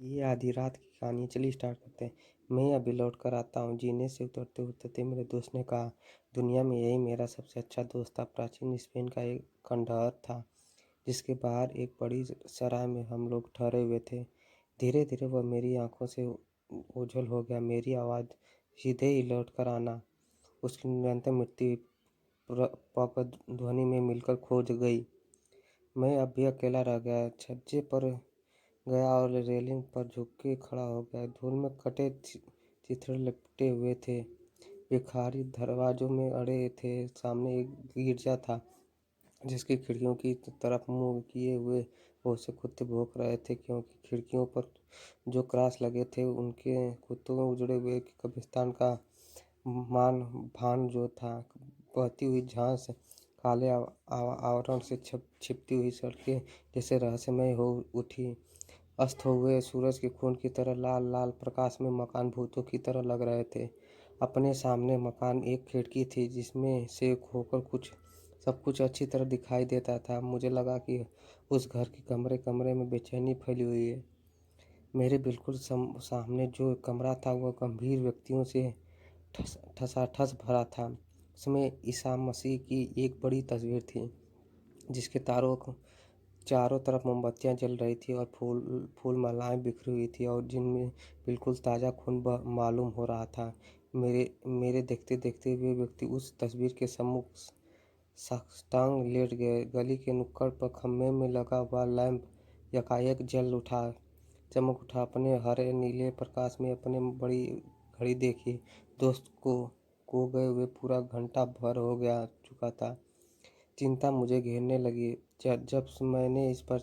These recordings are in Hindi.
ये आधी रात की कहानी, चलिए स्टार्ट करते हैं। मैं अभी लौट कर आता हूँ। जीने से उतरते उतरते मेरे दोस्त ने कहा, दुनिया में यही मेरा सबसे अच्छा दोस्त था। प्राचीन स्पेन का एक खंडहर था जिसके बाहर एक बड़ी सराय में हम लोग ठहरे हुए थे। धीरे धीरे वह मेरी आंखों से ओझल हो गया। मेरी आवाज़ सीधे ही लौट कर आना उसकी निरंतर मिट्टी पकड़ ध्वनि में मिलकर खोज गई। मैं अब भी अकेला रह गया, छज्जे पर गया और रेलिंग पर झुक के खड़ा हो गया। धूल में कटे चिथड़े लपटे हुए थे, भिखारी दरवाजों में अड़े थे। सामने एक गिरजा था जिसकी खिड़कियों की तरफ मुंह किए हुए बहुत से कुत्ते भौंक रहे थे, क्योंकि खिड़कियों पर जो क्रॉस लगे थे उनके कुत्तों में उजड़े हुए कब्रिस्तान का मान भान जो था। बहती हुई झांस काले आवरण से छिपती हुई सड़कें जैसे रहस्यमय हो उठी। अस्त हुए सूरज के खून की तरह लाल लाल प्रकाश में मकान भूतों की तरह लग रहे थे। अपने सामने मकान एक खिड़की थी जिसमें से होकर सब कुछ अच्छी तरह दिखाई देता था। मुझे लगा कि उस घर के कमरे कमरे में बेचैनी फैली हुई है। मेरे बिल्कुल सामने जो कमरा था वह गंभीर व्यक्तियों से ठसाठस भरा था। उसमें ईसा मसीह की एक बड़ी तस्वीर थी जिसके चारों तरफ मोमबत्तियां जल रही थी और फूल फूल मालाएं बिखरी हुई थी और जिनमें बिल्कुल ताज़ा खून मालूम हो रहा था। मेरे मेरे देखते देखते वे व्यक्ति उस तस्वीर के सम्मुख साष्टांग लेट गए। गली के नुक्कड़ पर खम्भे में लगा हुआ लैंप यकायक जल उठा, चमक उठा। अपने हरे नीले प्रकाश में अपने बड़ी घड़ी देखी। दोस्त को गए हुए पूरा घंटा भर हो गया चुका था। चिंता मुझे घेरने लगी। जब मैंने इस पर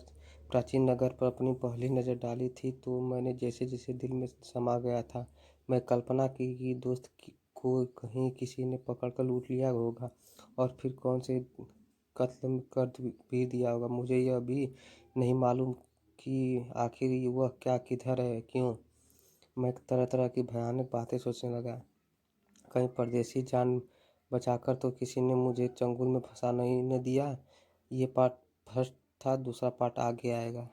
प्राचीन नगर पर अपनी पहली नज़र डाली थी तो मैंने जैसे जैसे दिल में समा गया था। मैं कल्पना की कि को कहीं किसी ने पकड़कर लूट लिया होगा और फिर कौन से कत्ल कर भी दिया होगा। मुझे यह भी नहीं मालूम कि आखिर वह क्या, किधर है, क्यों। मैं तरह तरह की भयानक बातें सोचने लगा। कहीं परदेसी जान बचाकर तो किसी ने मुझे चंगुल में फंसा नहीं न दिया। ये पार्ट फर्स्ट था, दूसरा पार्ट आगे आएगा।